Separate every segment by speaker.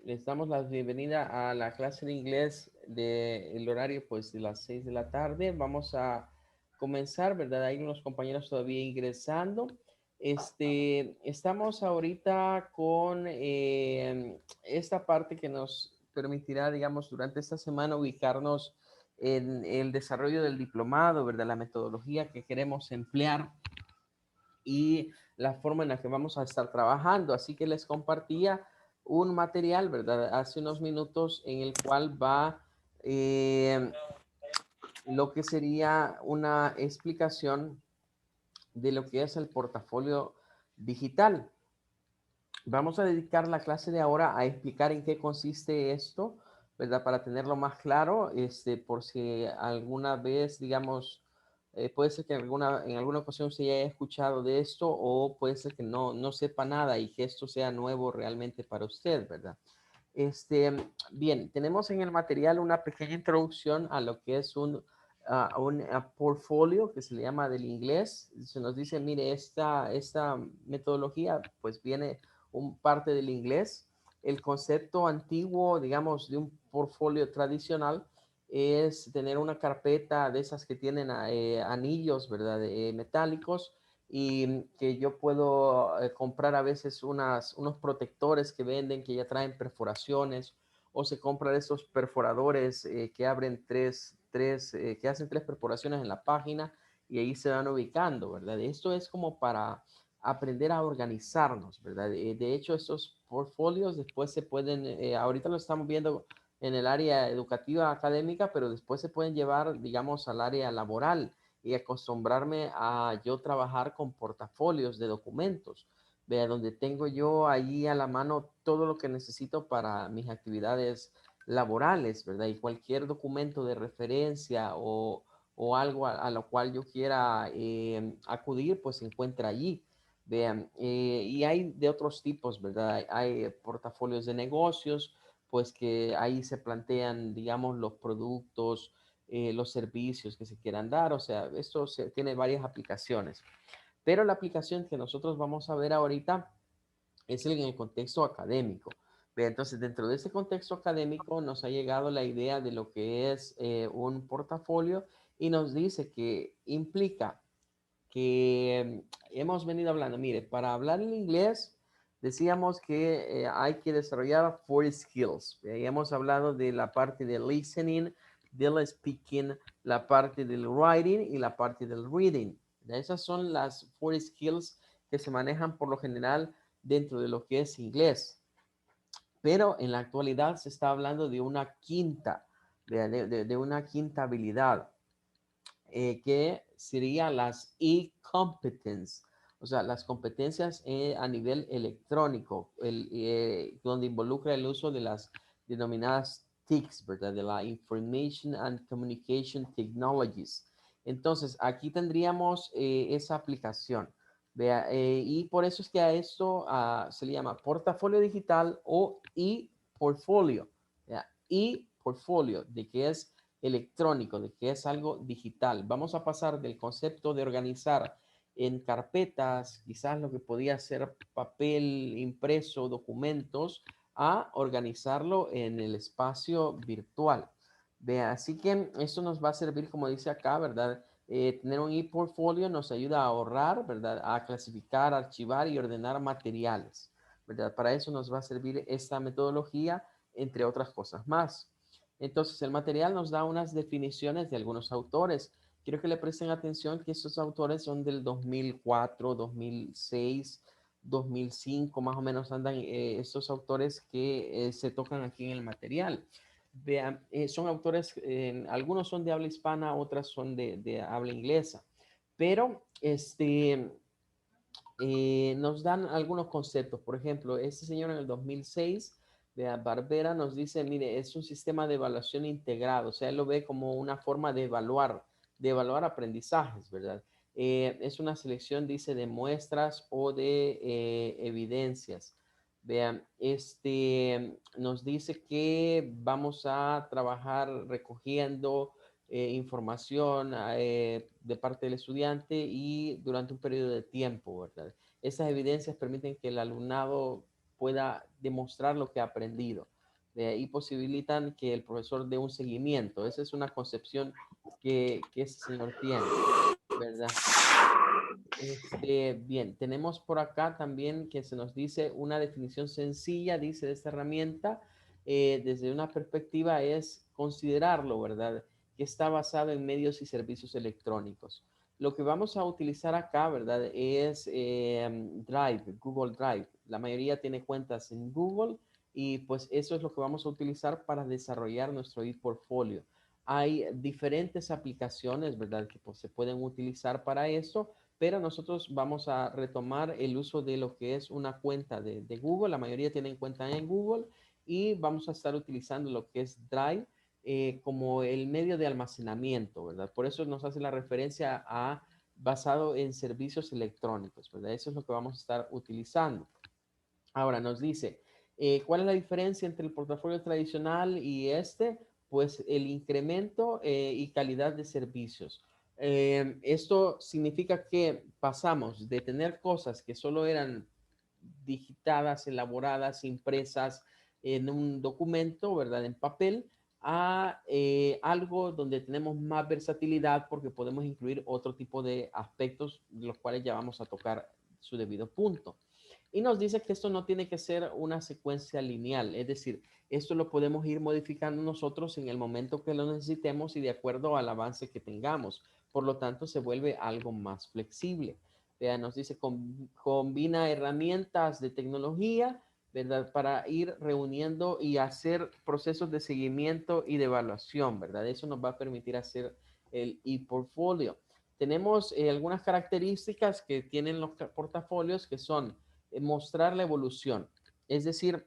Speaker 1: Les damos la bienvenida a la clase de inglés del horario pues de las 6 de la tarde. Vamos a comenzar, ¿verdad? Hay unos compañeros todavía ingresando. Estamos ahorita con esta parte que nos permitirá, digamos, durante esta semana ubicarnos en el desarrollo del diplomado, ¿verdad? La metodología que queremos emplear y la forma en la que vamos a estar trabajando. Así que les compartía un material, ¿verdad? Hace unos minutos en el cual va lo que sería una explicación de lo que es el portafolio digital. Vamos a dedicar la clase de ahora a explicar en qué consiste esto, ¿verdad? Para tenerlo más claro, por si alguna vez, digamos, puede ser que en alguna ocasión se haya escuchado de esto o puede ser que no sepa nada y que esto sea nuevo realmente para usted, ¿verdad? Bien, tenemos en el material una pequeña introducción a lo que es un portfolio que se le llama del inglés. Se nos dice, mire, esta metodología pues viene un parte del inglés. El concepto antiguo, digamos, de un portfolio tradicional es tener una carpeta de esas que tienen anillos, ¿verdad? Metálicos y que yo puedo comprar a veces unos protectores que venden que ya traen perforaciones o se compran esos perforadores que abren que hacen tres perforaciones en la página y ahí se van ubicando, ¿verdad? Esto es como para aprender a organizarnos, ¿verdad? De hecho, estos portfolios después se pueden, ahorita lo estamos viendo en el área educativa académica, pero después se pueden llevar, digamos, al área laboral y acostumbrarme a yo trabajar con portafolios de documentos, vea, donde tengo yo ahí a la mano todo lo que necesito para mis actividades laborales, ¿verdad? Y cualquier documento de referencia o algo a lo cual yo quiera acudir, pues se encuentra allí. Vean, y hay de otros tipos, ¿verdad? Hay portafolios de negocios, pues que ahí se plantean, digamos, los productos, los servicios que se quieran dar. O sea, tiene varias aplicaciones. Pero la aplicación que nosotros vamos a ver ahorita es en el contexto académico. Entonces, dentro de ese contexto académico nos ha llegado la idea de lo que es un portafolio y nos dice que implica que hemos venido hablando, mire, para hablar en inglés decíamos que hay que desarrollar four skills. Hemos hablado de la parte de listening, del speaking, la parte del writing y la parte del reading. Esas son las four skills que se manejan por lo general dentro de lo que es inglés. Pero en la actualidad se está hablando de una quinta, de una quinta habilidad que serían las e-competence, o sea, las competencias a nivel electrónico, donde involucra el uso de las denominadas TICs, ¿verdad? De la Information and Communication Technologies. Entonces, aquí tendríamos esa aplicación. Vea, y por eso es que a esto se le llama portafolio digital o e-portfolio. E-portfolio, de que es electrónico, de que es algo digital. Vamos a pasar del concepto de organizar en carpetas, quizás lo que podía ser papel impreso, documentos, a organizarlo en el espacio virtual. Vea, así que esto nos va a servir, como dice acá, ¿verdad? Tener un e-portfolio nos ayuda a ahorrar, ¿verdad? A clasificar, archivar y ordenar materiales, ¿verdad? Para eso nos va a servir esta metodología, entre otras cosas más. Entonces, el material nos da unas definiciones de algunos autores. Quiero que le presten atención que estos autores son del 2004, 2006, 2005, más o menos andan estos autores que se tocan aquí en el material. Vean, son autores, algunos son de habla hispana, otras son de habla inglesa, pero nos dan algunos conceptos. Por ejemplo, este señor en el 2006, de Barbera, nos dice, mire, es un sistema de evaluación integrado, o sea, él lo ve como una forma de evaluar aprendizajes, ¿verdad? Es una selección, dice, de muestras o de evidencias. Vean, nos dice que vamos a trabajar recogiendo información de parte del estudiante y durante un periodo de tiempo, ¿verdad? Esas evidencias permiten que el alumnado pueda demostrar lo que ha aprendido. De ahí posibilitan que el profesor dé un seguimiento. Esa es una concepción que ese señor tiene, ¿verdad? Bien, tenemos por acá también que se nos dice una definición sencilla, dice, de esta herramienta, desde una perspectiva es considerarlo, ¿verdad? Que está basado en medios y servicios electrónicos. Lo que vamos a utilizar acá, ¿verdad? Es Drive, Google Drive. La mayoría tiene cuentas en Google y pues eso es lo que vamos a utilizar para desarrollar nuestro ePortfolio. Hay diferentes aplicaciones, ¿verdad? Que pues, se pueden utilizar para eso, pero nosotros vamos a retomar el uso de lo que es una cuenta de Google. La mayoría tienen cuenta en Google y vamos a estar utilizando lo que es Drive como el medio de almacenamiento, ¿verdad? Por eso nos hace la referencia a basado en servicios electrónicos, ¿verdad? Eso es lo que vamos a estar utilizando. Ahora nos dice, ¿cuál es la diferencia entre el portafolio tradicional y este? Pues el incremento y calidad de servicios. Esto significa que pasamos de tener cosas que solo eran digitadas, elaboradas, impresas en un documento, ¿verdad? En papel, a algo donde tenemos más versatilidad porque podemos incluir otro tipo de aspectos, los cuales ya vamos a tocar su debido punto. Y nos dice que esto no tiene que ser una secuencia lineal, es decir, esto lo podemos ir modificando nosotros en el momento que lo necesitemos y de acuerdo al avance que tengamos. Por lo tanto, se vuelve algo más flexible. Vea, nos dice, combina herramientas de tecnología, ¿verdad? Para ir reuniendo y hacer procesos de seguimiento y de evaluación, ¿verdad? Eso nos va a permitir hacer el e-portfolio. Tenemos algunas características que tienen los portafolios que son mostrar la evolución. Es decir,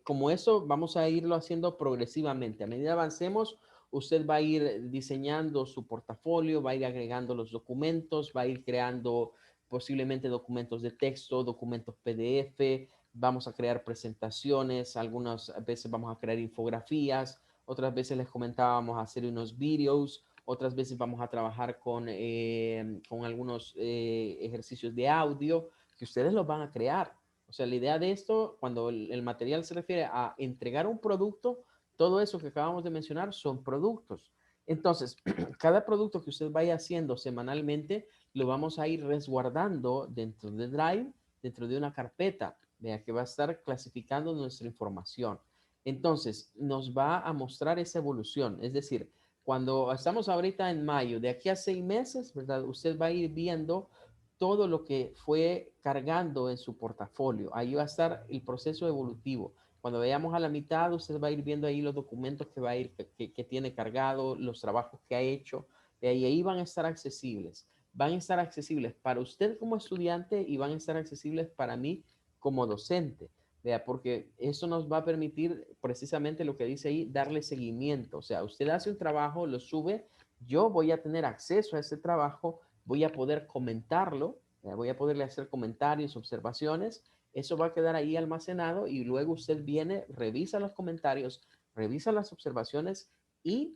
Speaker 1: como eso vamos a irlo haciendo progresivamente. A medida que avancemos, usted va a ir diseñando su portafolio, va a ir agregando los documentos, va a ir creando posiblemente documentos de texto, documentos PDF, vamos a crear presentaciones, algunas veces vamos a crear infografías, otras veces les comentábamos hacer unos videos, otras veces vamos a trabajar con algunos ejercicios de audio que ustedes los van a crear. O sea, la idea de esto, cuando el material se refiere a entregar un producto, todo eso que acabamos de mencionar son productos. Entonces, cada producto que usted vaya haciendo semanalmente, lo vamos a ir resguardando dentro de Drive, dentro de una carpeta, vea que va a estar clasificando nuestra información. Entonces, nos va a mostrar esa evolución. Es decir, cuando estamos ahorita en mayo, de aquí a 6 meses, ¿verdad? Usted va a ir viendo todo lo que fue cargando en su portafolio. Ahí va a estar el proceso evolutivo. Cuando vayamos a la mitad, usted va a ir viendo ahí los documentos que va a ir, que tiene cargado, los trabajos que ha hecho. De ahí van a estar accesibles. Van a estar accesibles para usted como estudiante y van a estar accesibles para mí como docente. Vea, porque eso nos va a permitir precisamente lo que dice ahí, darle seguimiento. O sea, usted hace un trabajo, lo sube, yo voy a tener acceso a ese trabajo, voy a poder comentarlo, voy a poderle hacer comentarios, observaciones, eso va a quedar ahí almacenado y luego usted viene, revisa los comentarios, revisa las observaciones y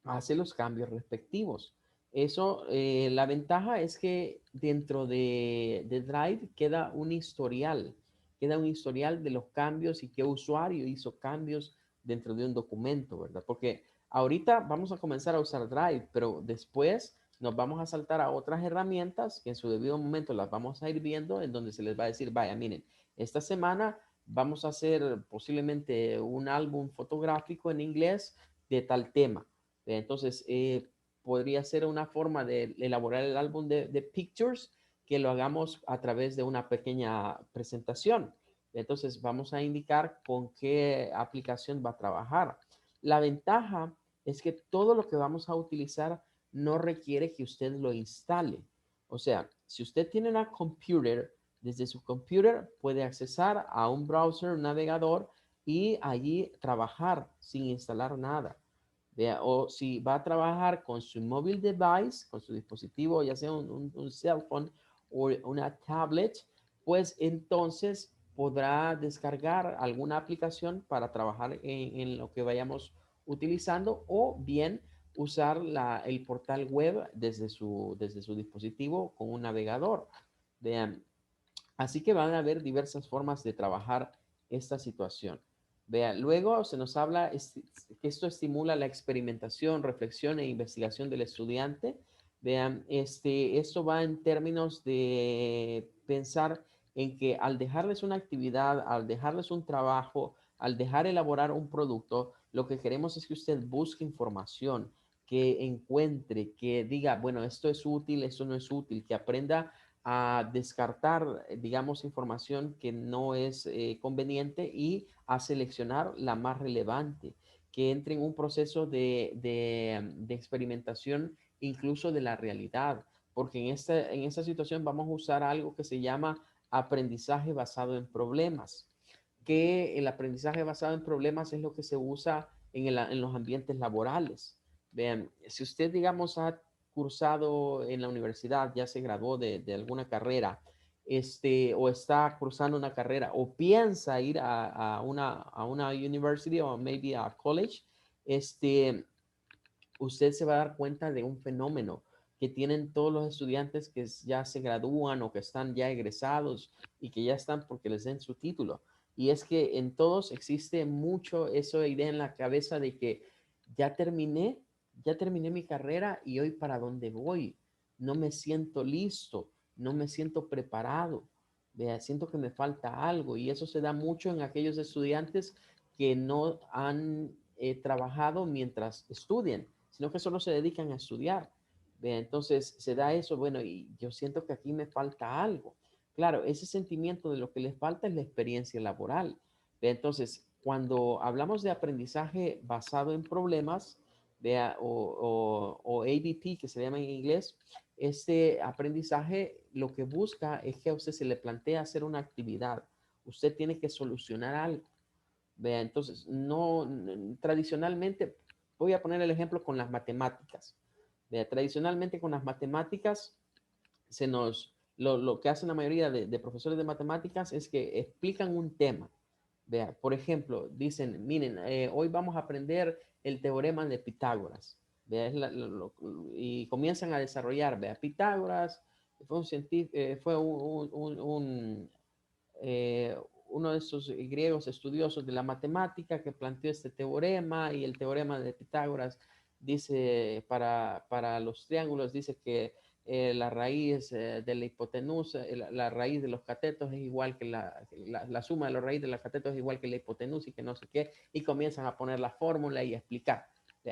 Speaker 1: hace los cambios respectivos. Eso, la ventaja es que dentro de Drive queda un historial de los cambios y qué usuario hizo cambios dentro de un documento, ¿verdad? Porque ahorita vamos a comenzar a usar Drive, pero después nos vamos a saltar a otras herramientas que en su debido momento las vamos a ir viendo, en donde se les va a decir, vaya, miren, esta semana vamos a hacer posiblemente un álbum fotográfico en inglés de tal tema. Entonces, podría ser una forma de elaborar el álbum de pictures que lo hagamos a través de una pequeña presentación. Entonces, vamos a indicar con qué aplicación va a trabajar. La ventaja es que todo lo que vamos a utilizar no requiere que usted lo instale. O sea, si usted tiene una computer, desde su computer puede accesar a un browser, un navegador y allí trabajar sin instalar nada. Vea, o si va a trabajar con su móvil device, con su dispositivo, ya sea un cell phone o una tablet, pues entonces podrá descargar alguna aplicación para trabajar en lo que vayamos utilizando o bien usar el portal web desde su dispositivo con un navegador. Vean, Así que van a haber diversas formas de trabajar esta situación. Vea, luego se nos habla que esto estimula la experimentación, reflexión e investigación del estudiante. Vean, esto va en términos de pensar en que al dejarles una actividad, al dejarles un trabajo, al dejar elaborar un producto, lo que queremos es que usted busque información, que encuentre, que diga, bueno, esto es útil, esto no es útil, que aprenda a descartar, digamos, información que no es conveniente y a seleccionar la más relevante, que entre en un proceso de experimentación incluso de la realidad, porque en esta situación vamos a usar algo que se llama aprendizaje basado en problemas, que el aprendizaje basado en problemas es lo que se usa en los ambientes laborales. Vean, si usted, digamos, ha cursado en la universidad, ya se graduó de alguna carrera, o está cursando una carrera, o piensa ir a una university o maybe a college, este, usted se va a dar cuenta de un fenómeno que tienen todos los estudiantes que ya se gradúan o que están ya egresados y que ya están porque les den su título. Y es que en todos existe mucho esa idea en la cabeza de que ya terminé, ya terminé mi carrera y hoy para dónde voy. No me siento listo, no me siento preparado. Vea, siento que me falta algo y eso se da mucho en aquellos estudiantes que no han trabajado mientras estudian, sino que solo se dedican a estudiar. ¿Ve? Entonces se da eso, bueno, y yo siento que aquí me falta algo. Claro, ese sentimiento de lo que les falta es la experiencia laboral. ¿Ve? Entonces, cuando hablamos de aprendizaje basado en problemas, vea, o ABP, que se llama en inglés, este aprendizaje lo que busca es que a usted se le plantea hacer una actividad. Usted tiene que solucionar algo. Vea, entonces, no, tradicionalmente, voy a poner el ejemplo con las matemáticas. Vea, tradicionalmente con las matemáticas, lo que hacen la mayoría de profesores de matemáticas es que explican un tema. Vea, por ejemplo, dicen, miren, hoy vamos a aprender el teorema de Pitágoras. Vea, y comienzan a desarrollar, vea, Pitágoras fue un científico, fue eh, uno de esos griegos estudiosos de la matemática que planteó este teorema, y el teorema de Pitágoras dice para los triángulos, dice que la raíz de la hipotenusa, la raíz de los catetos es igual que la suma de la raíz de los catetos es igual que la hipotenusa y que no sé qué, y comienzan a poner la fórmula y a explicar.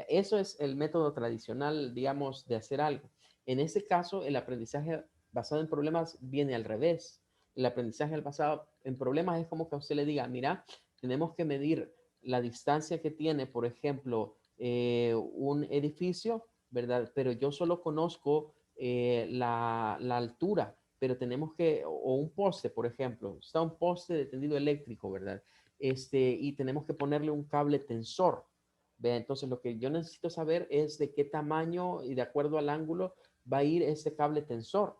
Speaker 1: Eso es el método tradicional, digamos, de hacer algo. En este caso, el aprendizaje basado en problemas viene al revés. El aprendizaje basado en problemas es como que a usted le diga, mira, tenemos que medir la distancia que tiene, por ejemplo, un edificio, ¿verdad? Pero yo solo conozco la altura, pero tenemos que, o un poste, por ejemplo, está un poste de tendido eléctrico, ¿verdad? Y tenemos que ponerle un cable tensor. ¿Ve? Entonces, lo que yo necesito saber es de qué tamaño y de acuerdo al ángulo va a ir ese cable tensor.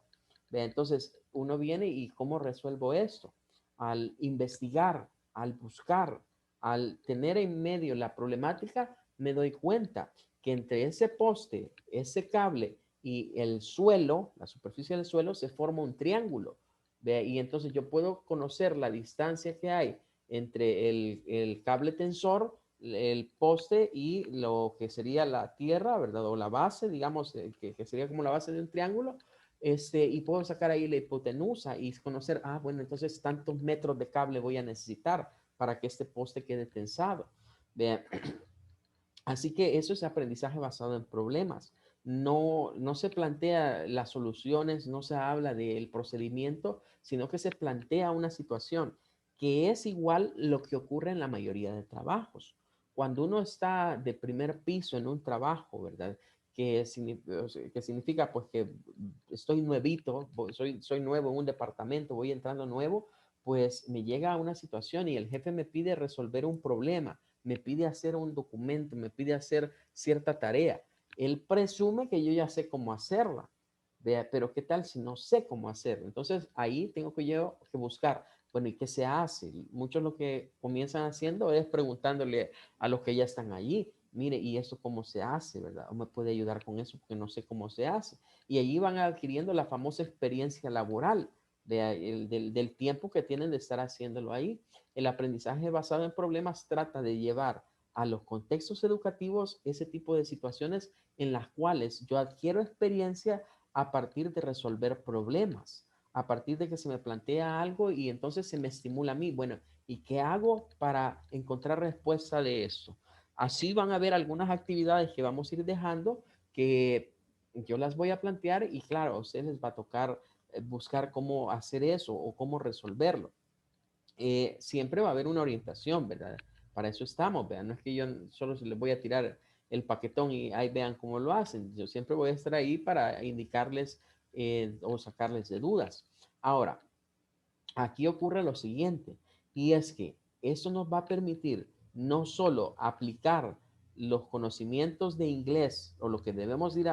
Speaker 1: ¿Ve? Entonces, uno viene y ¿cómo resuelvo esto? Al investigar, al buscar, al tener en medio la problemática, me doy cuenta que entre ese poste, ese cable y el suelo, la superficie del suelo, se forma un triángulo. ¿Ve? Y entonces yo puedo conocer la distancia que hay entre el cable tensor, el poste y lo que sería la tierra, ¿verdad? O la base, digamos, que sería como la base de un triángulo, y puedo sacar ahí la hipotenusa y conocer, ah, bueno, entonces tantos metros de cable voy a necesitar para que este poste quede tensado. Vean, así que eso es aprendizaje basado en problemas. No se plantea las soluciones, no se habla del procedimiento, sino que se plantea una situación que es igual lo que ocurre en la mayoría de trabajos. Cuando uno está de primer piso en un trabajo, ¿verdad? Que significa pues que estoy nuevito, soy nuevo en un departamento, voy entrando nuevo, pues me llega a una situación y el jefe me pide resolver un problema, me pide hacer un documento, me pide hacer cierta tarea. Él presume que yo ya sé cómo hacerla. Vea, pero ¿qué tal si no sé cómo hacerlo? Entonces ahí tengo que yo que buscar, bueno, ¿y qué se hace? Muchos lo que comienzan haciendo es preguntándole a los que ya están allí, mire, ¿y eso cómo se hace, verdad? ¿O me puede ayudar con eso? Porque no sé cómo se hace. Y allí van adquiriendo la famosa experiencia laboral. del tiempo que tienen de estar haciéndolo ahí. El aprendizaje basado en problemas trata de llevar a los contextos educativos ese tipo de situaciones en las cuales yo adquiero experiencia a partir de resolver problemas, a partir de que se me plantea algo y entonces se me estimula a mí. Bueno, ¿y qué hago para encontrar respuesta de eso? Así van a haber algunas actividades que vamos a ir dejando que yo las voy a plantear y claro, a ustedes les va a tocar buscar cómo hacer eso o cómo resolverlo. Siempre va a haber una orientación, ¿verdad? Para eso estamos, ¿verdad? No es que yo solo se les voy a tirar el paquetón y ahí vean cómo lo hacen. Yo siempre voy a estar ahí para indicarles o sacarles de dudas. Ahora, aquí ocurre lo siguiente, y es que eso nos va a permitir no solo aplicar los conocimientos de inglés o lo que debemos ir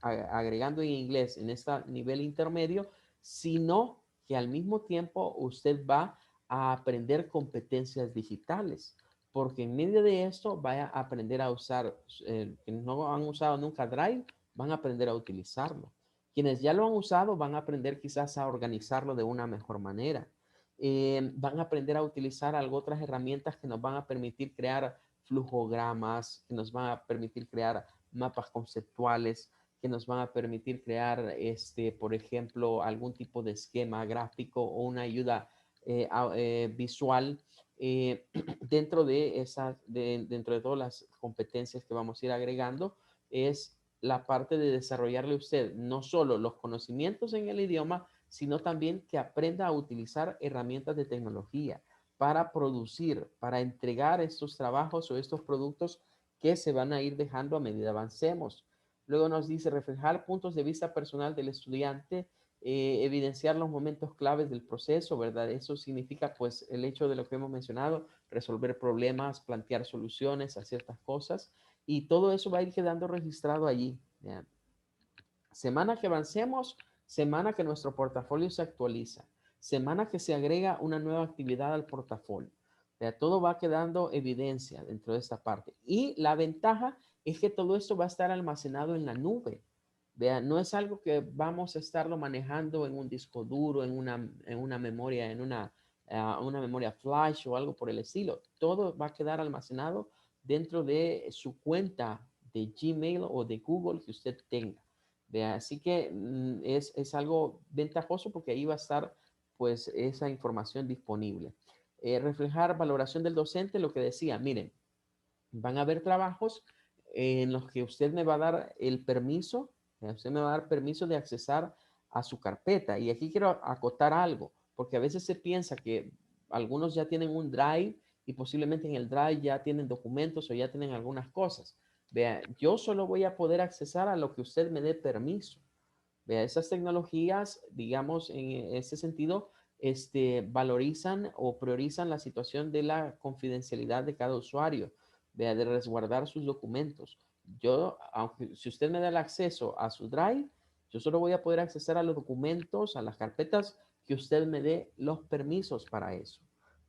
Speaker 1: agregando en inglés en este nivel intermedio, sino que al mismo tiempo usted va a aprender competencias digitales, porque en medio de esto vaya a aprender a usar, que no han usado nunca Drive, van a aprender a utilizarlo. Quienes ya lo han usado van a aprender quizás a organizarlo de una mejor manera. Van a aprender a utilizar algo, otras herramientas que nos van a permitir crear flujogramas, que nos van a permitir crear mapas conceptuales, que nos van a permitir crear, por ejemplo, algún tipo de esquema gráfico o una ayuda visual dentro dentro de todas las competencias que vamos a ir agregando, es la parte de desarrollarle a usted no solo los conocimientos en el idioma, sino también que aprenda a utilizar herramientas de tecnología para producir, para entregar estos trabajos o estos productos que se van a ir dejando a medida avancemos. Luego nos dice reflejar puntos de vista personal del estudiante, evidenciar los momentos claves del proceso, ¿verdad? Eso significa pues el hecho de lo que hemos mencionado, resolver problemas, plantear soluciones a ciertas cosas y todo eso va a ir quedando registrado allí. ¿Ya? Semana que avancemos, semana que nuestro portafolio se actualiza, semana que se agrega una nueva actividad al portafolio. O sea, todo va quedando evidencia dentro de esta parte. Y la ventaja es que todo esto va a estar almacenado en la nube. Vean, no es algo que vamos a estarlo manejando en un disco duro, en una memoria, una memoria flash o algo por el estilo. Todo va a quedar almacenado dentro de su cuenta de Gmail o de Google que usted tenga. Vea, así que es algo ventajoso porque ahí va a estar pues esa información disponible. Reflejar valoración del docente, lo que decía, miren, van a haber trabajos en los que usted me va a dar el permiso, usted me va a dar permiso de accesar a su carpeta. Y aquí quiero acotar algo, porque a veces se piensa que algunos ya tienen un Drive y posiblemente en el Drive ya tienen documentos o ya tienen algunas cosas. Vea, yo solo voy a poder accesar a lo que usted me dé permiso. Vea, esas tecnologías, digamos, en ese sentido, valorizan o priorizan la situación de la confidencialidad de cada usuario, vea, de resguardar sus documentos. Yo, aunque si usted me da el acceso a su Drive, yo solo voy a poder acceder a los documentos, a las carpetas que usted me dé los permisos para eso.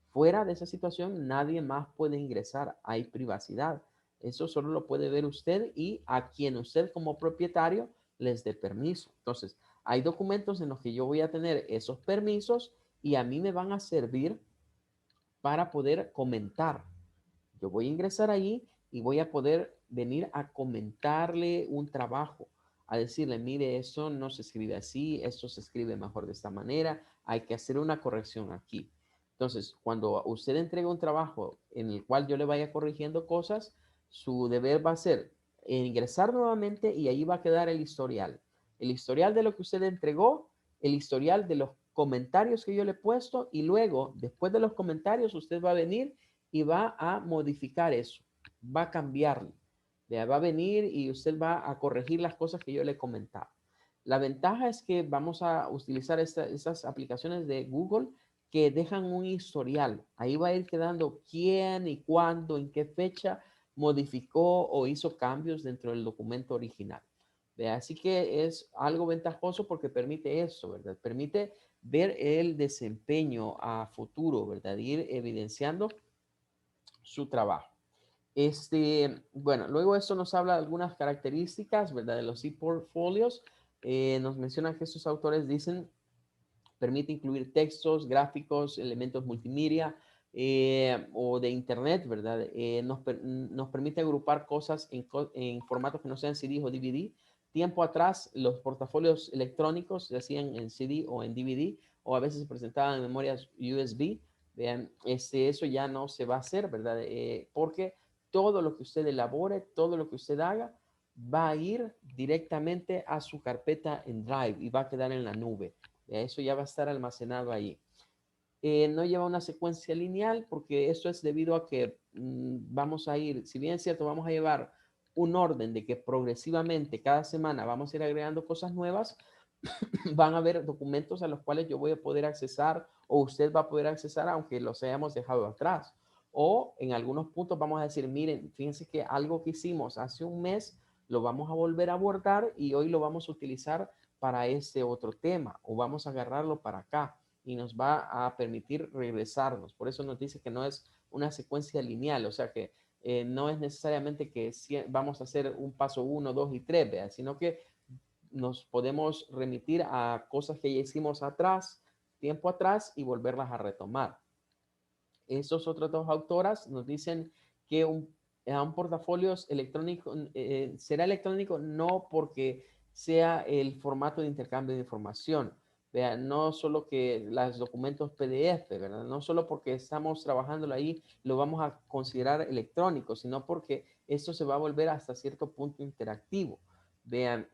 Speaker 1: Fuera de esa situación, nadie más puede ingresar. Hay privacidad. Eso solo lo puede ver usted y a quien usted como propietario les dé permiso. Entonces, hay documentos en los que yo voy a tener esos permisos y a mí me van a servir para poder comentar. Yo voy a ingresar ahí y voy a poder venir a comentarle un trabajo, a decirle, mire, eso no se escribe así, esto se escribe mejor de esta manera, hay que hacer una corrección aquí. Entonces, cuando usted entrega un trabajo en el cual yo le vaya corrigiendo cosas, su deber va a ser ingresar nuevamente y ahí va a quedar el historial. El historial de lo que usted entregó, el historial de los comentarios que yo le he puesto y luego, después de los comentarios, usted va a venir y va a modificar eso, va a cambiarlo. Va a venir y usted va a corregir las cosas que yo le he comentado. La ventaja es que vamos a utilizar esas aplicaciones de Google que dejan un historial. Ahí va a ir quedando quién y cuándo, en qué fecha modificó o hizo cambios dentro del documento original. Así que es algo ventajoso porque permite eso, ¿verdad? Permite ver el desempeño a futuro, ¿verdad? Ir evidenciando su trabajo. Bueno, luego esto nos habla de algunas características, ¿verdad? De los e-portfolios. Nos mencionan que estos autores dicen Permite incluir textos, gráficos, elementos multimedia o de internet, ¿verdad? Nos permite agrupar cosas en formatos que no sean CD o DVD. Tiempo atrás, los portafolios electrónicos se hacían en CD o en DVD, o a veces se presentaban en memorias USB. Vean, eso ya no se va a hacer, ¿verdad? Porque todo lo que usted elabore, todo lo que usted haga, va a ir directamente a su carpeta en Drive y va a quedar en la nube. Eso ya va a estar almacenado ahí. No lleva una secuencia lineal porque eso es debido a que vamos a ir, si bien es cierto, vamos a llevar un orden de que progresivamente cada semana vamos a ir agregando cosas nuevas, van a haber documentos a los cuales yo voy a poder accesar o usted va a poder accesar aunque los hayamos dejado atrás. O en algunos puntos vamos a decir, miren, fíjense que algo que hicimos hace un mes lo vamos a volver a abordar y hoy lo vamos a utilizar para este otro tema o vamos a agarrarlo para acá y nos va a permitir regresarnos. Por eso nos dice que no es una secuencia lineal, o sea que no es necesariamente que vamos a hacer un paso 1, 2 y 3, ¿vea? Sino que nos podemos remitir a cosas que ya hicimos atrás, tiempo atrás, y volverlas a retomar. Esos otros dos autoras nos dicen que un portafolio electrónico será electrónico no porque sea el formato de intercambio de información. Vean, no solo que los documentos PDF, ¿verdad? No solo porque estamos trabajándolo ahí lo vamos a considerar electrónico, sino porque esto se va a volver hasta cierto punto interactivo. Vean,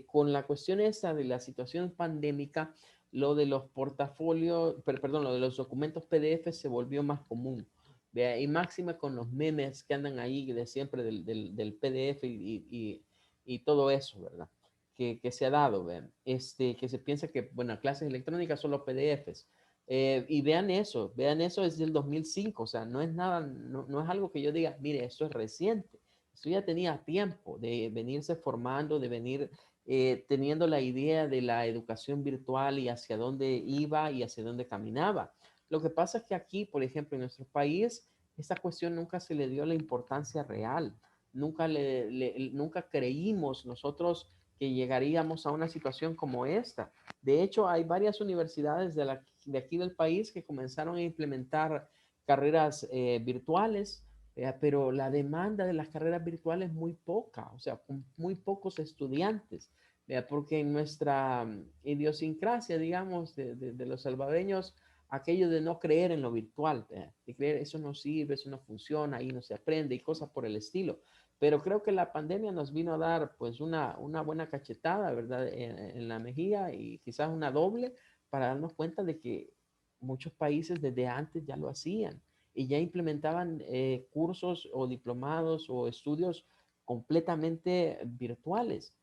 Speaker 1: con la cuestión esta de la situación pandémica, lo de los portafolios, perdón, lo de los documentos PDF se volvió más común. ¿Vea? Y máxima con los memes que andan ahí de siempre del PDF y todo eso, ¿verdad? Que se ha dado, vean. Que se piensa que, bueno, clases electrónicas son los PDFs. Y vean eso es del 2005, o sea, no es nada, no es algo que yo diga, mire, esto es reciente. Esto ya tenía tiempo de venirse formando, de venir teniendo la idea de la educación virtual y hacia dónde iba y hacia dónde caminaba. Lo que pasa es que aquí, por ejemplo, en nuestro país, esta cuestión nunca se le dio la importancia real. Nunca creímos nosotros que llegaríamos a una situación como esta. De hecho, hay varias universidades de aquí del país que comenzaron a implementar carreras virtuales, pero la demanda de las carreras virtuales es muy poca, o sea, con muy pocos estudiantes. Porque en nuestra idiosincrasia, digamos, de los salvadoreños, aquello de no creer en lo virtual, de creer eso no sirve, eso no funciona, ahí no se aprende y cosas por el estilo. Pero creo que la pandemia nos vino a dar pues una buena cachetada, ¿verdad? En la mejilla y quizás una doble para darnos cuenta de que muchos países desde antes ya lo hacían y ya implementaban cursos o diplomados o estudios completamente virtuales.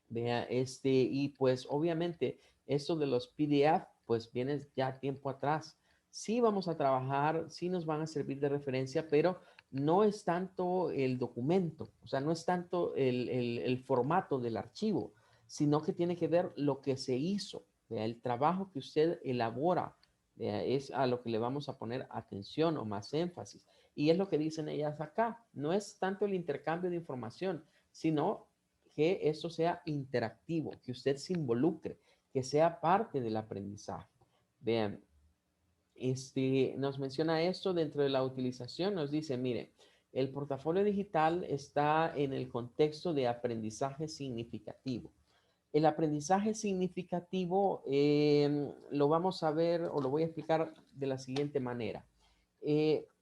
Speaker 1: Vea, y pues obviamente eso de los PDF, pues viene ya tiempo atrás. Sí vamos a trabajar, sí nos van a servir de referencia, pero no es tanto el documento, o sea, no es tanto el formato del archivo, sino que tiene que ver lo que se hizo, vea, el trabajo que usted elabora, vea, es a lo que le vamos a poner atención o más énfasis. Y es lo que dicen ellas acá, no es tanto el intercambio de información, sino que eso sea interactivo, que usted se involucre, que sea parte del aprendizaje. Vean, nos menciona esto dentro de la utilización, nos dice, mire, el portafolio digital está en el contexto de aprendizaje significativo. El aprendizaje significativo lo vamos a ver o lo voy a explicar de la siguiente manera.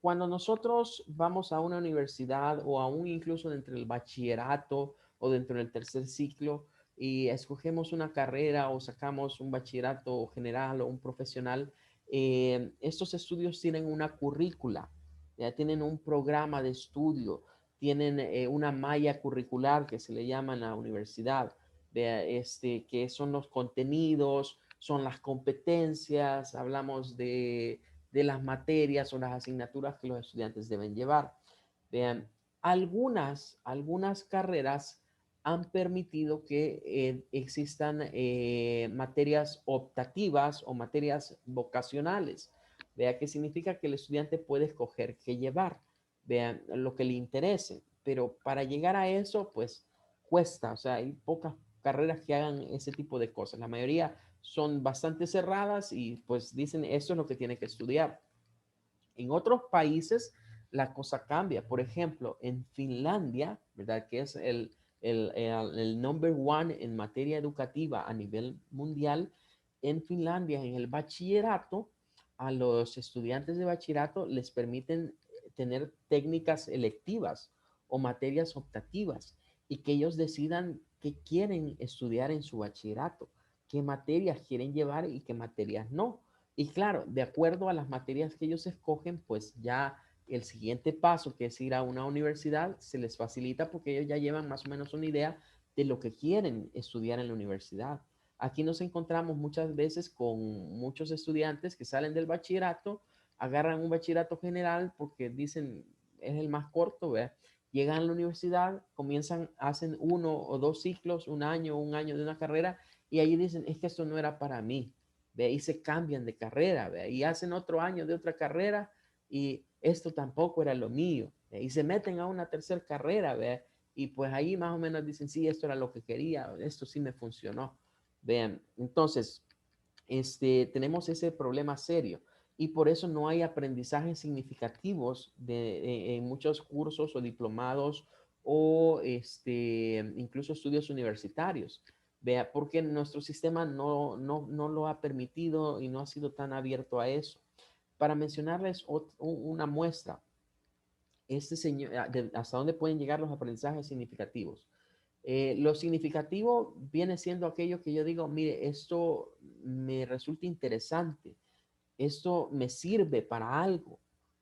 Speaker 1: Cuando nosotros vamos a una universidad o aún incluso dentro del bachillerato o dentro del tercer ciclo y escogemos una carrera o sacamos un bachillerato general o un profesional, estos estudios tienen una currícula, ya tienen un programa de estudio, tienen una malla curricular que se le llama en la universidad, que son los contenidos, son las competencias, hablamos de las materias o las asignaturas que los estudiantes deben llevar. Vean, algunas carreras han permitido que existan materias optativas o materias vocacionales. Vea que significa que el estudiante puede escoger qué llevar, vean lo que le interese, pero para llegar a eso, pues cuesta, o sea, hay pocas carreras que hagan ese tipo de cosas. La mayoría son bastante cerradas y pues dicen esto es lo que tiene que estudiar. En otros países la cosa cambia. Por ejemplo, en Finlandia, ¿verdad? Que es el number one en materia educativa a nivel mundial. En Finlandia, en el bachillerato, a los estudiantes de bachillerato les permiten tener técnicas electivas o materias optativas y que ellos decidan qué quieren estudiar en su bachillerato, qué materias quieren llevar y qué materias no. Y claro, de acuerdo a las materias que ellos escogen, pues ya el siguiente paso, que es ir a una universidad, se les facilita porque ellos ya llevan más o menos una idea de lo que quieren estudiar en la universidad. Aquí nos encontramos muchas veces con muchos estudiantes que salen del bachillerato, agarran un bachillerato general porque dicen es el más corto, ¿verdad? Llegan a la universidad, comienzan, hacen 1 o 2 ciclos, un año de una carrera, y ahí dicen, es que esto no era para mí. ¿Ve? Y se cambian de carrera, ¿ve? Y hacen otro año de otra carrera y esto tampoco era lo mío, ¿ve? Y se meten a una tercera carrera, ¿ve? Y pues ahí más o menos dicen, sí, esto era lo que quería, esto sí me funcionó. Vean, entonces, tenemos ese problema serio y por eso no hay aprendizajes significativos en muchos cursos o diplomados o incluso estudios universitarios. Vea, porque nuestro sistema no lo ha permitido y no ha sido tan abierto a eso. Para mencionarles una muestra, este señor, hasta dónde pueden llegar los aprendizajes significativos. Lo significativo viene siendo aquello que yo digo, mire, esto me resulta interesante, esto me sirve para algo.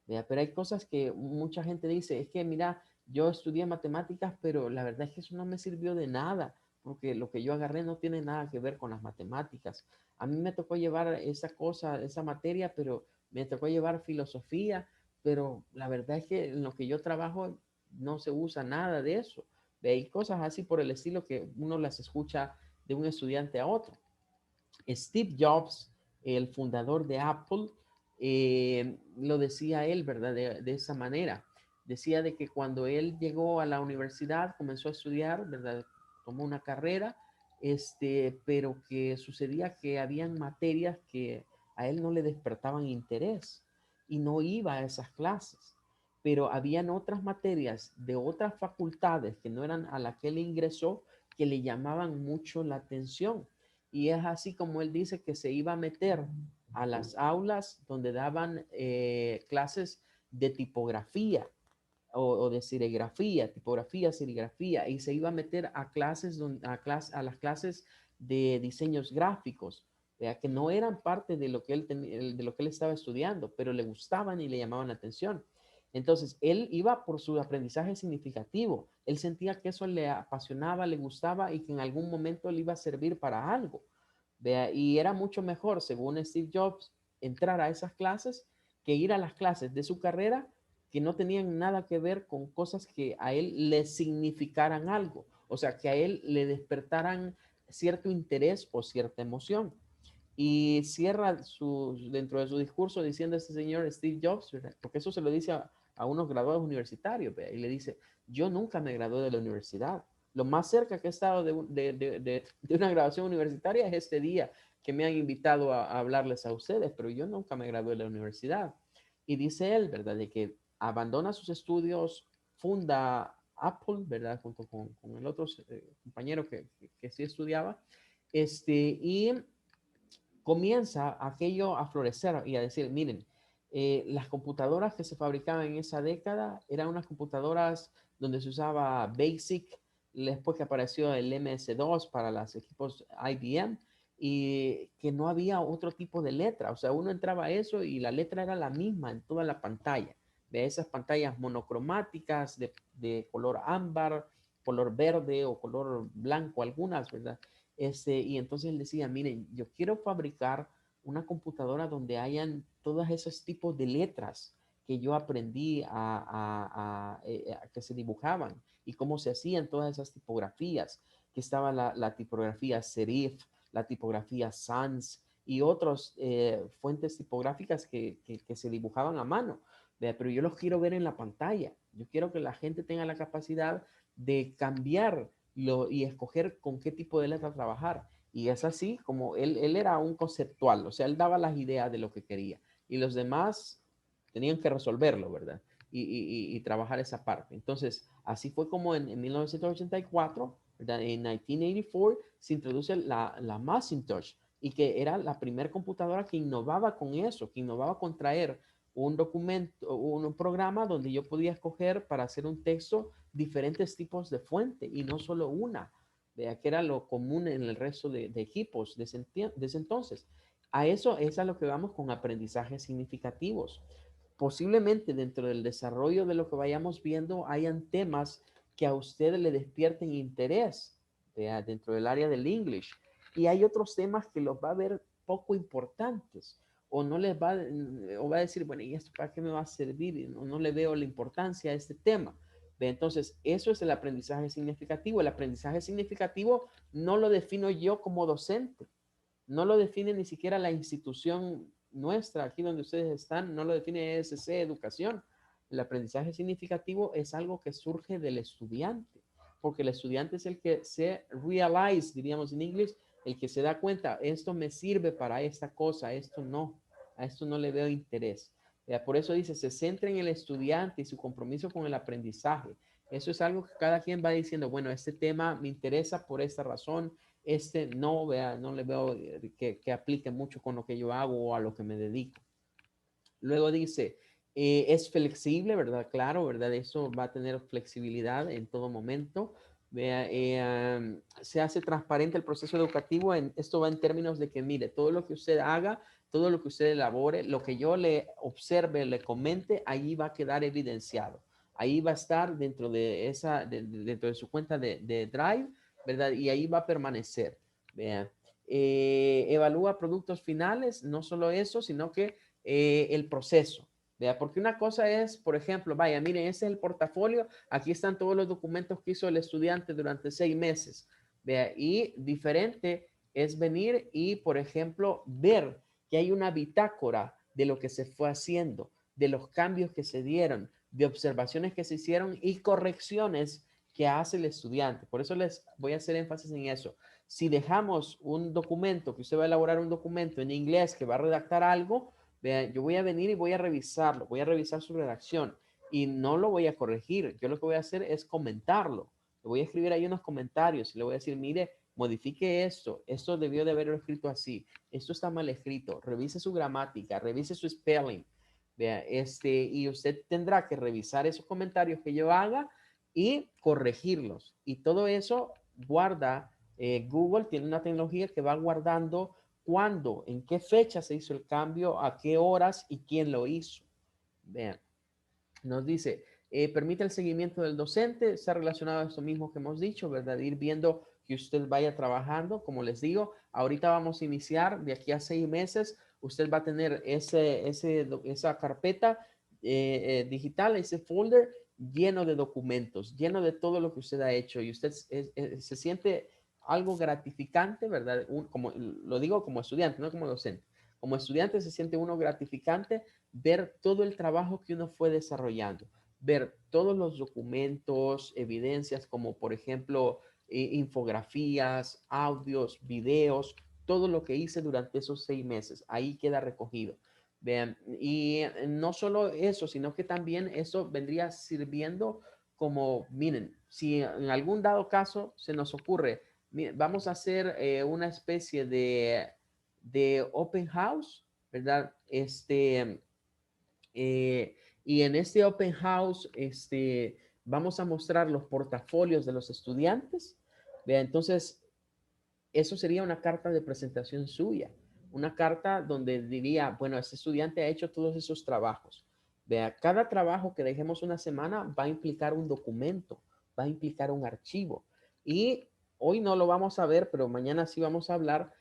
Speaker 1: ¿Vea? Pero hay cosas que mucha gente dice, es que mira, yo estudié matemáticas, pero la verdad es que eso no me sirvió de nada, porque lo que yo agarré no tiene nada que ver con las matemáticas. A mí me tocó llevar esa cosa, esa materia, pero me tocó llevar filosofía, pero la verdad es que en lo que yo trabajo no se usa nada de eso. ¿Ve? Hay cosas así por el estilo que uno las escucha de un estudiante a otro. Steve Jobs, el fundador de Apple, lo decía él, ¿verdad? De esa manera. Decía de que cuando él llegó a la universidad, comenzó a estudiar, ¿verdad? Tomó una carrera, pero que sucedía que habían materias que a él no le despertaban interés y no iba a esas clases. Pero habían otras materias de otras facultades que no eran a la que él ingresó que le llamaban mucho la atención. Y es así como él dice que se iba a meter a las aulas donde daban clases de tipografía o de serigrafía, tipografía, serigrafía, y se iba a meter a clases, a las clases de diseños gráficos, ¿vea? Que no eran parte de lo que de lo que él estaba estudiando, pero le gustaban y le llamaban la atención. Entonces, él iba por su aprendizaje significativo. Él sentía que eso le apasionaba, le gustaba y que en algún momento le iba a servir para algo. ¿Vea? Y era mucho mejor, según Steve Jobs, entrar a esas clases que ir a las clases de su carrera que no tenían nada que ver con cosas que a él le significaran algo. O sea, que a él le despertaran cierto interés o cierta emoción. Y cierra dentro de su discurso diciendo este señor Steve Jobs, ¿verdad? Porque eso se lo dice a unos graduados universitarios, ¿verdad? Y le dice, yo nunca me gradué de la universidad. Lo más cerca que he estado de una graduación universitaria es este día que me han invitado a hablarles a ustedes, pero yo nunca me gradué de la universidad. Y dice él, ¿verdad? De que abandona sus estudios, funda Apple, ¿verdad? Junto con el otro compañero que sí estudiaba, y comienza aquello a florecer y a decir, miren, las computadoras que se fabricaban en esa década eran unas computadoras donde se usaba BASIC, después que apareció el MS-2 para los equipos IBM, y que no había otro tipo de letra. O sea, uno entraba a eso y la letra era la misma en toda la pantalla. De esas pantallas monocromáticas de color ámbar, color verde o color blanco, algunas, ¿verdad? Y entonces él decía, miren, yo quiero fabricar una computadora donde hayan todos esos tipos de letras que yo aprendí a que se dibujaban y cómo se hacían todas esas tipografías, que estaba la tipografía serif, la tipografía sans y otras fuentes tipográficas que se dibujaban a mano. Pero yo los quiero ver en la pantalla. Yo quiero que la gente tenga la capacidad de cambiar y escoger con qué tipo de letra trabajar. Y es así como él era un conceptual, o sea, él daba las ideas de lo que quería y los demás tenían que resolverlo, ¿verdad? Y trabajar esa parte. Entonces, así fue como en 1984, ¿verdad? En 1984 se introduce la Macintosh y que era la primera computadora que innovaba con eso, que innovaba con traer un documento, un programa donde yo podía escoger para hacer un texto diferentes tipos de fuente y no solo una, vea que era lo común en el resto de equipos de ese entonces. A eso es a lo que vamos con aprendizajes significativos. Posiblemente dentro del desarrollo de lo que vayamos viendo hayan temas que a usted le despierten interés, vea, dentro del área del English. Y hay otros temas que los va a ver poco importantes o no les va, o va a decir, bueno, ¿y esto para qué me va a servir? No, no le veo la importancia a este tema. Entonces, eso es el aprendizaje significativo. El aprendizaje significativo no lo defino yo como docente, no lo define ni siquiera la institución nuestra, aquí donde ustedes están, no lo define ESC Educación. El aprendizaje significativo es algo que surge del estudiante, porque el estudiante es el que se realize, diríamos en inglés, el que se da cuenta, esto me sirve para esta cosa, esto no, a esto no le veo interés. Por eso dice, se centra en el estudiante y su compromiso con el aprendizaje. Eso es algo que cada quien va diciendo, bueno, este tema me interesa por esta razón, este no, vea, no le veo que aplique mucho con lo que yo hago o a lo que me dedico. Luego dice, es flexible, ¿verdad? Claro, ¿verdad? Eso va a tener flexibilidad en todo momento. Vea, se hace transparente el proceso educativo. Esto va en términos de que, mire, todo lo que usted haga, todo lo que usted elabore, lo que yo le observe, le comente, ahí va a quedar evidenciado. Ahí va a estar dentro de dentro de su cuenta de Drive, ¿verdad? Y ahí va a permanecer. Vea. Evalúa productos finales, no solo eso, sino que el proceso. ¿Vea? Porque una cosa es, por ejemplo, vaya, miren, ese es el portafolio, aquí están todos los documentos que hizo el estudiante durante 6 meses. ¿Vea? Y diferente es venir y, por ejemplo, ver que hay una bitácora de lo que se fue haciendo, de los cambios que se dieron, de observaciones que se hicieron y correcciones que hace el estudiante. Por eso les voy a hacer énfasis en eso. Si dejamos un documento, que usted va a elaborar un documento en inglés que va a redactar algo, vean, yo voy a venir y voy a revisarlo, voy a revisar su redacción y no lo voy a corregir. Yo lo que voy a hacer es comentarlo. Le voy a escribir ahí unos comentarios y le voy a decir, mire, modifique esto debió de haberlo escrito así, esto está mal escrito, revise su gramática, revise su spelling. Vea, y usted tendrá que revisar esos comentarios que yo haga y corregirlos. Y todo eso guarda, Google tiene una tecnología que va guardando cuándo, en qué fecha se hizo el cambio, a qué horas y quién lo hizo. Vean, nos dice, permite el seguimiento del docente, está relacionado a esto mismo que hemos dicho, ¿verdad? Ir viendo que usted vaya trabajando, como les digo, ahorita vamos a iniciar, de aquí a 6 meses, usted va a tener esa carpeta digital, ese folder lleno de documentos, lleno de todo lo que usted ha hecho y usted se siente algo gratificante, ¿verdad? Como lo digo como estudiante, no como docente. Como estudiante se siente uno gratificante ver todo el trabajo que uno fue desarrollando, ver todos los documentos, evidencias como por ejemplo infografías, audios, videos, todo lo que hice durante esos 6 meses, ahí queda recogido. Vean, y no solo eso, sino que también eso vendría sirviendo como, miren, si en algún dado caso se nos ocurre, miren, vamos a hacer una especie de open house, ¿verdad? Y en este open house, vamos a mostrar los portafolios de los estudiantes. Vea, entonces, eso sería una carta de presentación suya, una carta donde diría, bueno, este estudiante ha hecho todos esos trabajos. Vea, cada trabajo que dejemos una semana va a implicar un documento, va a implicar un archivo. Y hoy no lo vamos a ver, pero mañana sí vamos a hablar.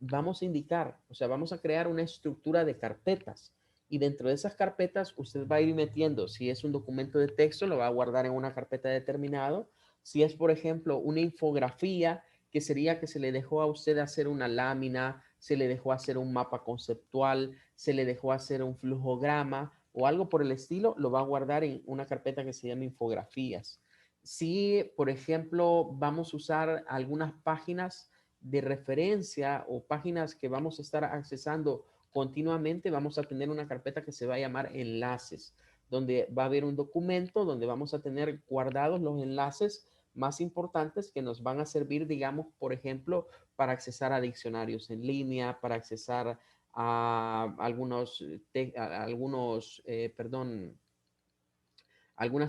Speaker 1: Vamos a indicar, o sea, vamos a crear una estructura de carpetas. Y dentro de esas carpetas usted va a ir metiendo, si es un documento de texto, lo va a guardar en una carpeta determinada. Si es, por ejemplo, una infografía, que sería que se le dejó a usted hacer una lámina, se le dejó hacer un mapa conceptual, se le dejó hacer un flujograma o algo por el estilo, lo va a guardar en una carpeta que se llama infografías. Si, por ejemplo, vamos a usar algunas páginas de referencia o páginas que vamos a estar accesando continuamente, vamos a tener una carpeta que se va a llamar enlaces, donde va a haber un documento donde vamos a tener guardados los enlaces más importantes que nos van a servir, digamos, por ejemplo, para accesar a diccionarios en línea, para accesar a algunas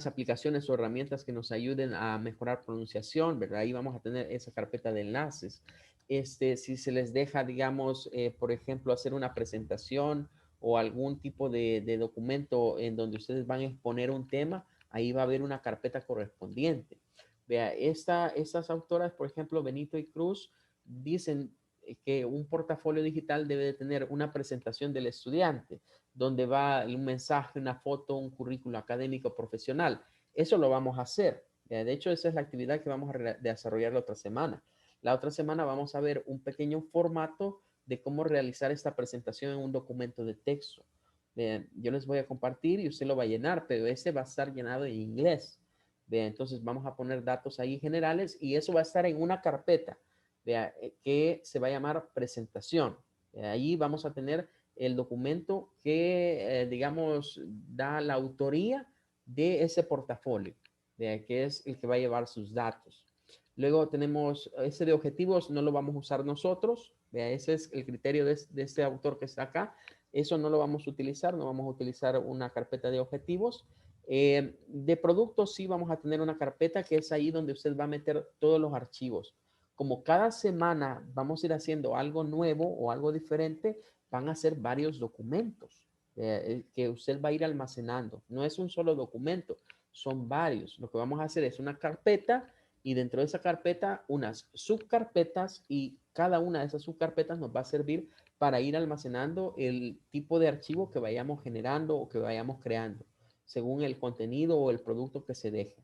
Speaker 1: aplicaciones o herramientas que nos ayuden a mejorar pronunciación, ¿verdad? Ahí vamos a tener esa carpeta de enlaces. Si se les deja, digamos, por ejemplo, hacer una presentación o algún tipo de documento en donde ustedes van a exponer un tema, ahí va a haber una carpeta correspondiente. Vea, estas autoras, por ejemplo, Benito y Cruz, dicen que un portafolio digital debe de tener una presentación del estudiante, donde va un mensaje, una foto, un currículo académico profesional. Eso lo vamos a hacer. De hecho, esa es la actividad que vamos a desarrollar la otra semana. La otra semana vamos a ver un pequeño formato de cómo realizar esta presentación en un documento de texto. Yo les voy a compartir y usted lo va a llenar, pero ese va a estar llenado en inglés. Entonces vamos a poner datos ahí generales y eso va a estar en una carpeta que se va a llamar presentación. Ahí vamos a tener el documento que, digamos, da la autoría de ese portafolio, que es el que va a llevar sus datos. Luego tenemos ese de objetivos, no lo vamos a usar nosotros. Ese es el criterio de este autor que está acá. Eso no lo vamos a utilizar, no vamos a utilizar una carpeta de objetivos. De productos sí vamos a tener una carpeta que es ahí donde usted va a meter todos los archivos. Como cada semana vamos a ir haciendo algo nuevo o algo diferente, van a ser varios documentos que usted va a ir almacenando. No es un solo documento, son varios. Lo que vamos a hacer es una carpeta y dentro de esa carpeta unas subcarpetas y cada una de esas subcarpetas nos va a servir para ir almacenando el tipo de archivo que vayamos generando o que vayamos creando, según el contenido o el producto que se deje.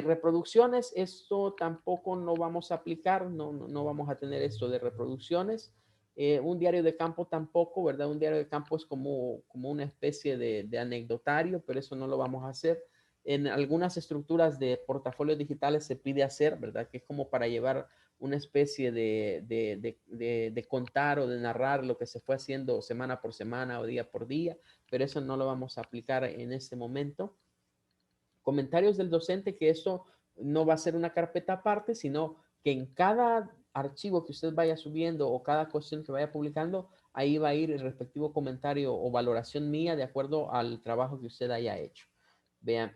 Speaker 1: Reproducciones, esto tampoco no vamos a aplicar, no vamos a tener esto de reproducciones. Un diario de campo tampoco, ¿verdad? Un diario de campo es como una especie de anecdotario, pero eso no lo vamos a hacer. En algunas estructuras de portafolios digitales se pide hacer, ¿verdad? Que es como para llevar una especie de contar o de narrar lo que se fue haciendo semana por semana o día por día, pero eso no lo vamos a aplicar en este momento. Comentarios del docente, que eso no va a ser una carpeta aparte, sino que en cada archivo que usted vaya subiendo o cada cuestión que vaya publicando, ahí va a ir el respectivo comentario o valoración mía de acuerdo al trabajo que usted haya hecho. Vean,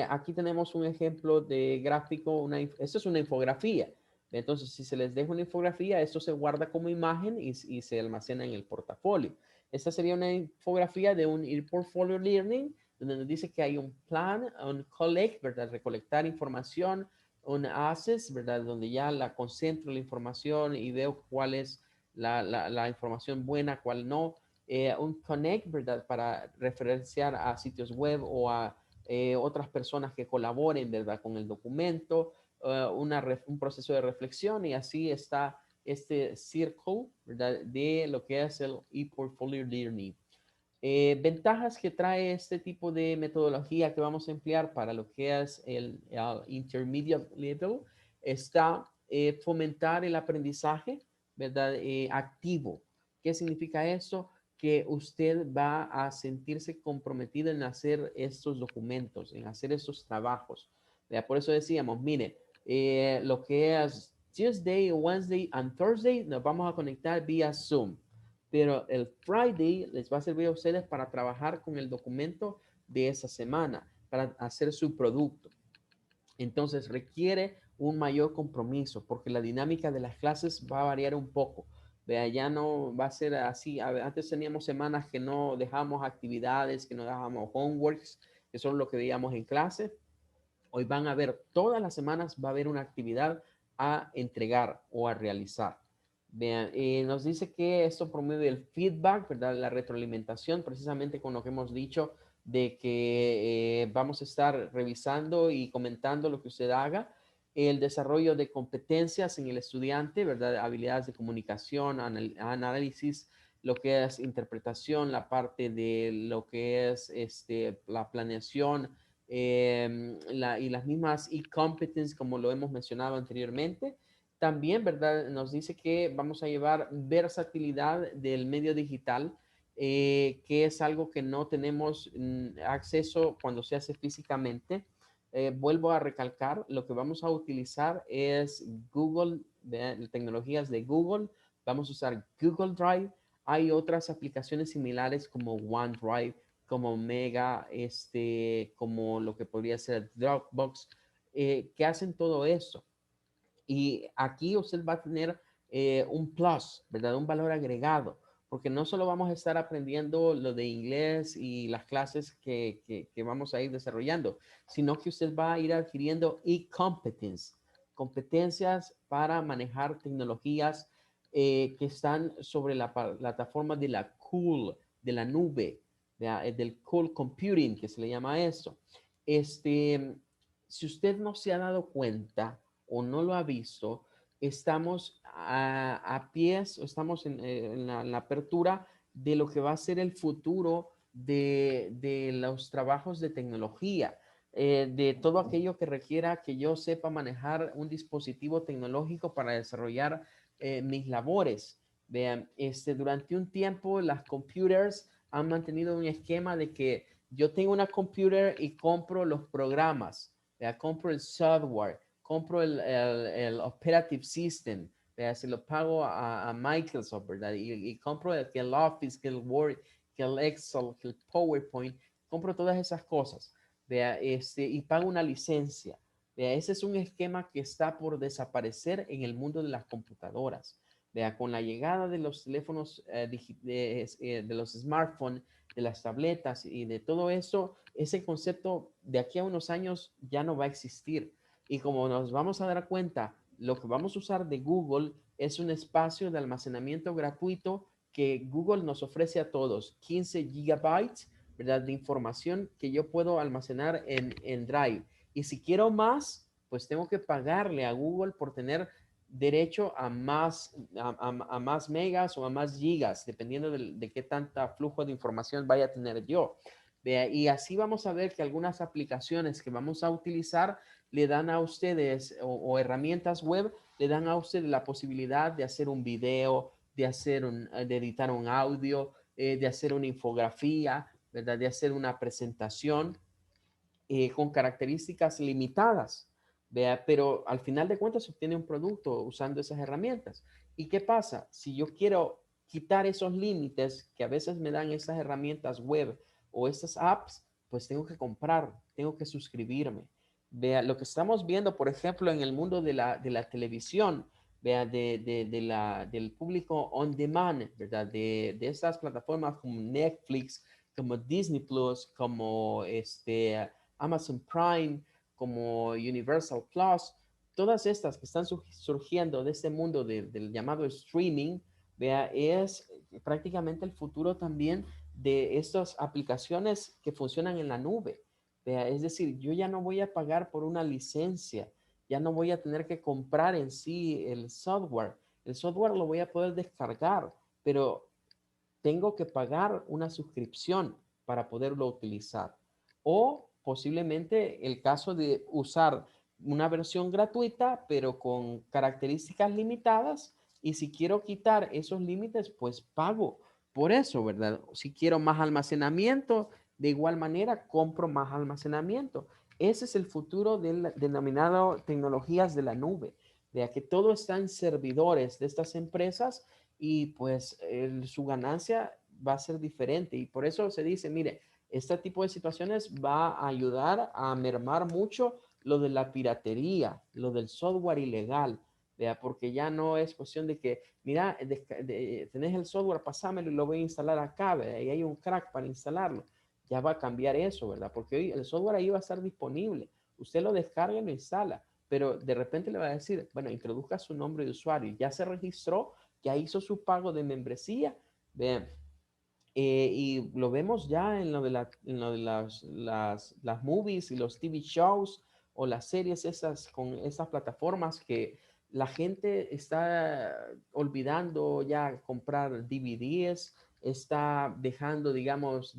Speaker 1: aquí tenemos un ejemplo de gráfico, esto es una infografía. Entonces, si se les deja una infografía, esto se guarda como imagen y se almacena en el portafolio. Esta sería una infografía de un e-portfolio learning, donde nos dice que hay un plan, un collect, ¿verdad? Recolectar información, un access, ¿verdad? Donde ya la concentro la información y veo cuál es la información buena, cuál no. Un connect, ¿verdad? Para referenciar a sitios web o a otras personas que colaboren, ¿verdad? Con el documento, un proceso de reflexión y así está este círculo, ¿verdad? De lo que es el ePortfolio Learning. Ventajas que trae este tipo de metodología que vamos a emplear para lo que es el intermediate level está fomentar el aprendizaje, ¿verdad? Activo. ¿Qué significa eso? Que usted va a sentirse comprometido en hacer estos documentos, en hacer estos trabajos. ¿Verdad? Por eso decíamos, mire, lo que es Tuesday, Wednesday and Thursday nos vamos a conectar vía Zoom, pero el Friday les va a servir a ustedes para trabajar con el documento de esa semana, para hacer su producto. Entonces requiere un mayor compromiso porque la dinámica de las clases va a variar un poco. Vea, ya no va a ser así. Antes teníamos semanas que no dejamos actividades, que no dejábamos homeworks, que son lo que veíamos en clase. Hoy van a ver, todas las semanas va a haber una actividad a entregar o a realizar. Vean, nos dice que esto promueve el feedback, ¿verdad? La retroalimentación, precisamente con lo que hemos dicho de que vamos a estar revisando y comentando lo que usted haga. El desarrollo de competencias en el estudiante, ¿verdad? Habilidades de comunicación, análisis, lo que es interpretación, la parte de lo que es la planeación, y las mismas e-competence, como lo hemos mencionado anteriormente. También, ¿verdad? Nos dice que vamos a llevar versatilidad del medio digital, que es algo que no tenemos acceso cuando se hace físicamente. Vuelvo a recalcar, lo que vamos a utilizar es Google, tecnologías de Google. Vamos a usar Google Drive. Hay otras aplicaciones similares como OneDrive, como Mega, como lo que podría ser Dropbox, que hacen todo eso. Y aquí usted va a tener un plus, ¿verdad? Un valor agregado, porque no solo vamos a estar aprendiendo lo de inglés y las clases que vamos a ir desarrollando, sino que usted va a ir adquiriendo e-competence, competencias para manejar tecnologías que están sobre la plataforma de la cool, de la nube, del cool computing, que se le llama eso. Si usted no se ha dado cuenta, o no lo ha visto, estamos a pies, estamos en la apertura de lo que va a ser el futuro de los trabajos de tecnología, de todo aquello que requiera que yo sepa manejar un dispositivo tecnológico para desarrollar mis labores. Vean, durante un tiempo las computers han mantenido un esquema de que yo tengo una computer y compro los programas, ¿vea? Compro el software, compro el operative system, ¿verdad? Se lo pago a Microsoft, ¿verdad? Y compro que el Office, que el Word, que el Excel, que el PowerPoint, compro todas esas cosas, ¿verdad? Y pago una licencia. ¿Verdad? Ese es un esquema que está por desaparecer en el mundo de las computadoras. ¿Verdad? Con la llegada de los teléfonos, de los smartphones, de las tabletas y de todo eso, ese concepto de aquí a unos años ya no va a existir. Y como nos vamos a dar cuenta, lo que vamos a usar de Google es un espacio de almacenamiento gratuito que Google nos ofrece a todos, 15 gigabytes, ¿verdad? De información que yo puedo almacenar en Drive. Y si quiero más, pues tengo que pagarle a Google por tener derecho a más megas o a más gigas, dependiendo de qué tanta flujo de información vaya a tener yo. Y así vamos a ver que algunas aplicaciones que vamos a utilizar le dan a ustedes o herramientas web, le dan a ustedes la posibilidad de hacer un video, de editar un audio, de hacer una infografía, ¿verdad? De hacer una presentación con características limitadas, ¿vea? Pero al final de cuentas se obtiene un producto usando esas herramientas. ¿Y qué pasa? Si yo quiero quitar esos límites que a veces me dan esas herramientas web o estas apps, pues tengo que comprar, tengo que suscribirme. Vea, lo que estamos viendo, por ejemplo, en el mundo de la televisión, vea, del público on demand, ¿verdad? De estas plataformas como Netflix, como Disney Plus, como Amazon Prime, como Universal Plus, todas estas que están surgiendo de este mundo del llamado streaming, vea, es prácticamente el futuro también de estas aplicaciones que funcionan en la nube. Vea, es decir, yo ya no voy a pagar por una licencia, ya no voy a tener que comprar en sí el software. El software lo voy a poder descargar, pero tengo que pagar una suscripción para poderlo utilizar. O posiblemente el caso de usar una versión gratuita, pero con características limitadas. Y si quiero quitar esos límites, pues pago por eso, ¿verdad? Si quiero más almacenamiento, de igual manera compro más almacenamiento. Ese es el futuro del denominado tecnologías de la nube, de que todo está en servidores de estas empresas y pues su ganancia va a ser diferente. Y por eso se dice, mire, este tipo de situaciones va a ayudar a mermar mucho lo de la piratería, lo del software ilegal, ¿vea? Porque ya no es cuestión de que, mira, tenés el software, pasámelo y lo voy a instalar acá, ¿verdad? Y hay un crack para instalarlo. Ya va a cambiar eso, ¿verdad? Porque hoy el software ahí va a estar disponible. Usted lo descarga y lo instala, pero de repente le va a decir, bueno, introduzca su nombre de usuario. Ya se registró, ya hizo su pago de membresía. Vean, y lo vemos ya en lo de, en lo de las movies y los TV shows o las series esas con esas plataformas que la gente está olvidando ya comprar DVDs, está dejando, digamos,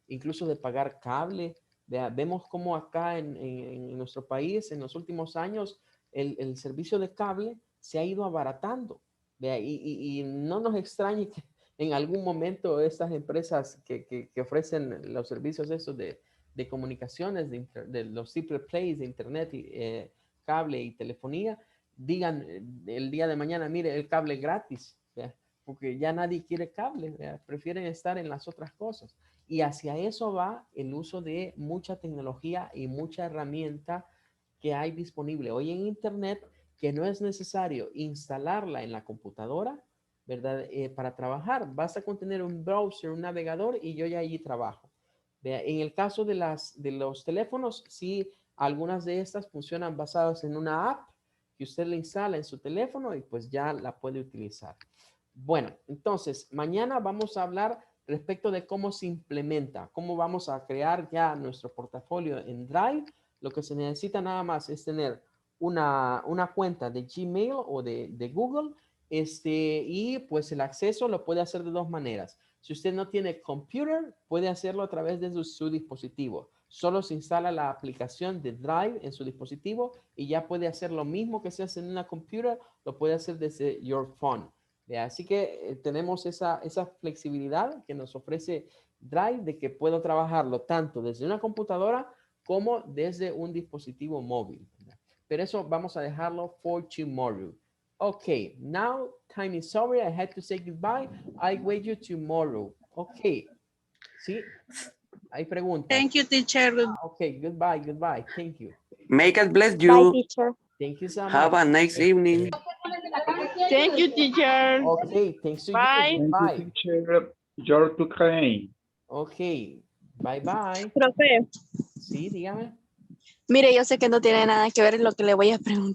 Speaker 1: incluso de pagar cable. Vemos como acá en nuestro país en los últimos años el servicio de cable se ha ido abaratando. ¿Vea? Y no nos extrañe que en algún momento estas empresas que ofrecen los servicios estos de comunicaciones, de los triple plays de internet, cable y telefonía, digan el día de mañana, mire, el cable gratis, ¿vea? Porque ya nadie quiere cable, ¿vea? Prefieren estar en las otras cosas. Y hacia eso va el uso de mucha tecnología y mucha herramienta que hay disponible hoy en internet, que no es necesario instalarla en la computadora, ¿verdad? Para trabajar, basta con tener un browser, un navegador y yo ya allí trabajo. Vea, en el caso de los teléfonos, sí, algunas de estas funcionan basadas en una app que usted le instala en su teléfono y pues ya la puede utilizar. Bueno, entonces, mañana vamos a hablar respecto de cómo se implementa, cómo vamos a crear ya nuestro portafolio en Drive. Lo que se necesita nada más es tener una cuenta de Gmail o de Google, y pues el acceso lo puede hacer de dos maneras. Si usted no tiene computer, puede hacerlo a través de su dispositivo. Solo se instala la aplicación de Drive en su dispositivo y ya puede hacer lo mismo que se hace en una computer, lo puede hacer desde your phone. Así que tenemos esa flexibilidad que nos ofrece Drive de que puedo trabajarlo tanto desde una computadora como desde un dispositivo móvil. Pero eso vamos a dejarlo for tomorrow. Okay, now time is over. I had to say goodbye. I wait you tomorrow. Okay. ¿Sí? Hay preguntas.
Speaker 2: Thank you, teacher.
Speaker 1: Okay, goodbye, goodbye. Thank you.
Speaker 3: May God bless
Speaker 4: Bye,
Speaker 3: you.
Speaker 4: teacher.
Speaker 1: Thank you so much.
Speaker 3: Have a nice evening.
Speaker 2: Thank you, teacher.
Speaker 1: Okay, thanks to
Speaker 2: Bye.
Speaker 1: you. Bye.
Speaker 5: Thank you, teacher. Your to Crane.
Speaker 1: Okay, bye bye.
Speaker 4: Profe,
Speaker 1: Sí, dígame.
Speaker 4: mire, yo sé que no tiene nada que ver en lo que le voy a preguntar.